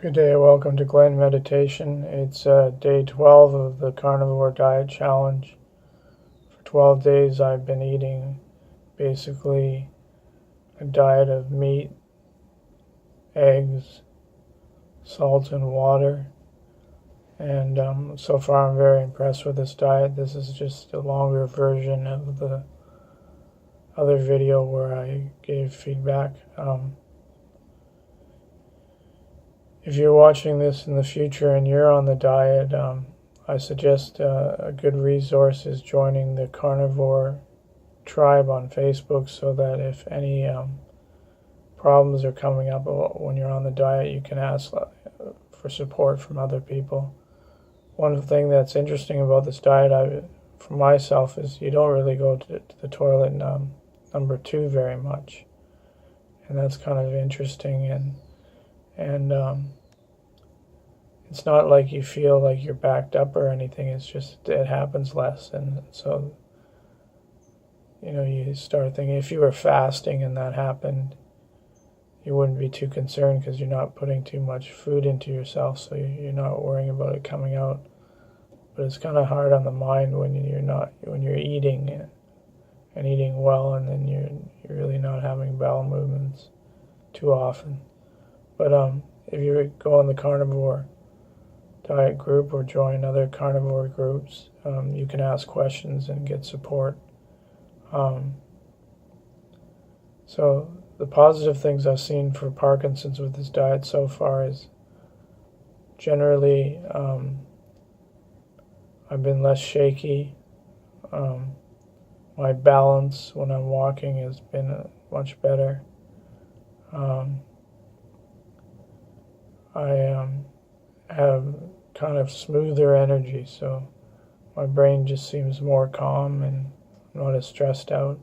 Good day, welcome to Glen Meditation. It's day 12 of the carnivore diet challenge. For 12 days I've been eating basically a diet of meat, eggs, salt, and water. And so far I'm very impressed with this diet. This is just a longer version of the other video where I gave feedback. If you're watching this in the future and you're on the diet, I suggest a good resource is joining the carnivore tribe on Facebook, so that if any problems are coming up when you're on the diet, you can ask for support from other people. One thing that's interesting about this diet, for myself, is you don't really go to the toilet number 2 very much, and that's kind of interesting. And it's not like you feel like you're backed up or anything. It's just it happens less. And so, you start thinking, if you were fasting and that happened, you wouldn't be too concerned because you're not putting too much food into yourself, so you're not worrying about it coming out. But it's kind of hard on the mind when you're eating and eating well, and then you're really not having bowel movements too often. But if you go on the carnivore diet group or join other carnivore groups, you can ask questions and get support. So the positive things I've seen for Parkinson's with this diet so far is generally I've been less shaky. My balance when I'm walking has been much better. I have kind of smoother energy, so my brain just seems more calm and I'm not as stressed out.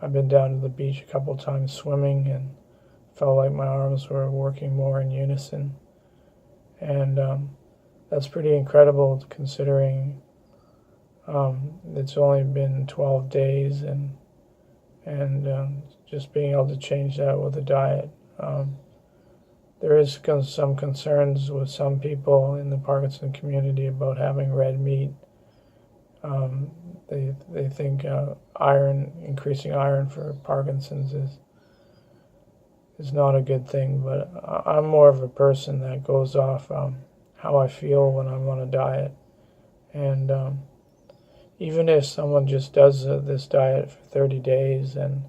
I've been down to the beach a couple times swimming and felt like my arms were working more in unison. And that's pretty incredible considering it's only been 12 days and just being able to change that with a diet. There is some concerns with some people in the Parkinson community about having red meat. They think increasing iron for Parkinson's is not a good thing, but I'm more of a person that goes off how I feel when I'm on a diet. And even if someone just does this diet for 30 days and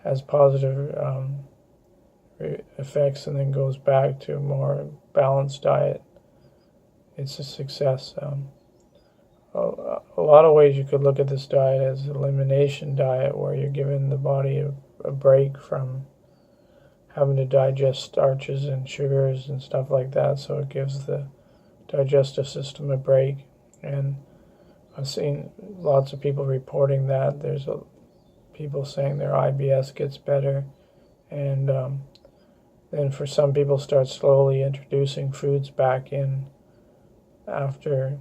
has positive effects and then goes back to a more balanced diet, it's a success. A lot of ways you could look at this diet as an elimination diet, where you're giving the body a break from having to digest starches and sugars and stuff like that, so it gives the digestive system a break. And I've seen lots of people reporting that. There's people saying their IBS gets better, and then for some people start slowly introducing foods back in after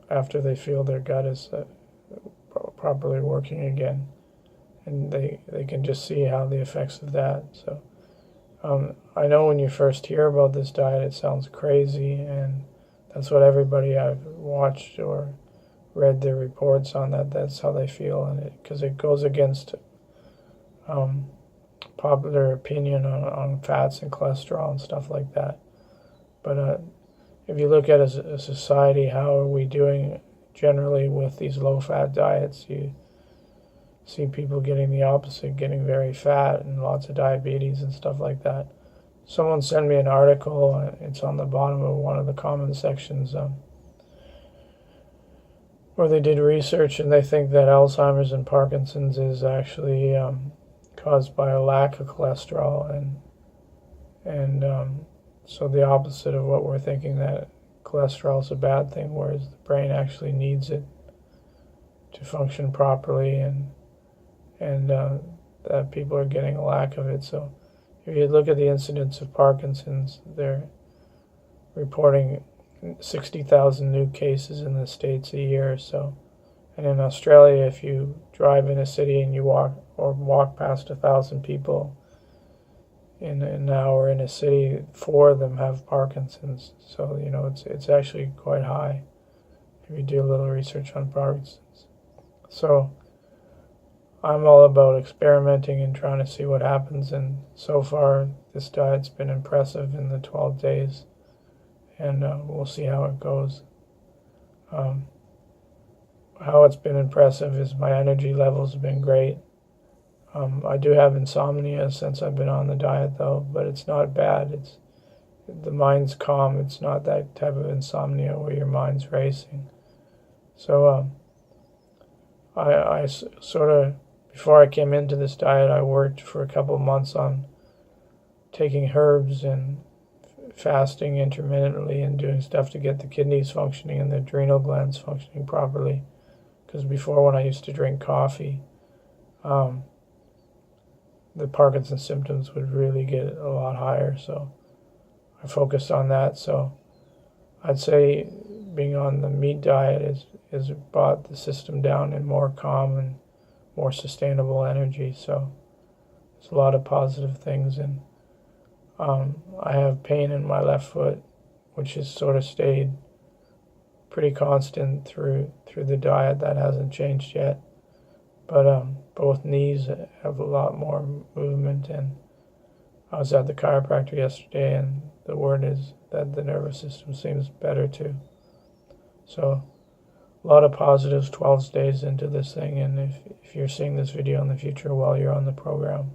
they feel their gut is properly working again, and they can just see how the effects of that. So I know when you first hear about this diet it sounds crazy, and that's what everybody I've watched or read their reports on that's how they feel, and because it goes against popular opinion on fats and cholesterol and stuff like that. But if you look at as a society, how are we doing generally with these low-fat diets? You see people getting the opposite, getting very fat and lots of diabetes and stuff like that. Someone sent me an article, it's on the bottom of one of the comment sections, where they did research, and they think that Alzheimer's and Parkinson's is actually caused by a lack of cholesterol, and so the opposite of what we're thinking, that cholesterol is a bad thing, whereas the brain actually needs it to function properly, and that people are getting a lack of it. So if you look at the incidence of Parkinson's, they're reporting 60,000 new cases in the States a year or so. And in Australia, if you drive in a city and you walk past 1,000 people, an hour in a city, 4 of them have Parkinson's. So, you know, it's actually quite high if you do a little research on Parkinson's. So I'm all about experimenting and trying to see what happens, and so far this diet's been impressive in the 12 days, and we'll see how it goes. How it's been impressive is my energy levels have been great. I do have insomnia since I've been on the diet though, but it's not bad. The mind's calm. It's not that type of insomnia where your mind's racing. So I sort of, before I came into this diet, I worked for a couple of months on taking herbs and fasting intermittently and doing stuff to get the kidneys functioning and the adrenal glands functioning properly. Because before, when I used to drink coffee, the Parkinson's symptoms would really get a lot higher. So I focused on that. So I'd say being on the meat diet has brought the system down in more calm and more sustainable energy. So there's a lot of positive things. And I have pain in my left foot, which has sort of stayed pretty constant through the diet. That hasn't changed yet. But both knees have a lot more movement, and I was at the chiropractor yesterday, and the word is that the nervous system seems better too. So a lot of positives 12 days into this thing, and if you're seeing this video in the future while you're on the program,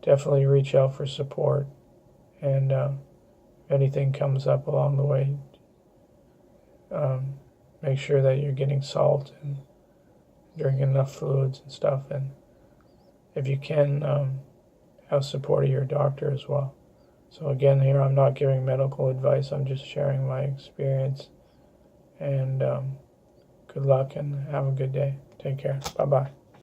definitely reach out for support, and if anything comes up along the way, make sure that you're getting salt and drinking enough fluids and stuff, and if you can, have support of your doctor as well. So again, here I'm not giving medical advice, I'm just sharing my experience, and good luck and have a good day. Take care. Bye-bye.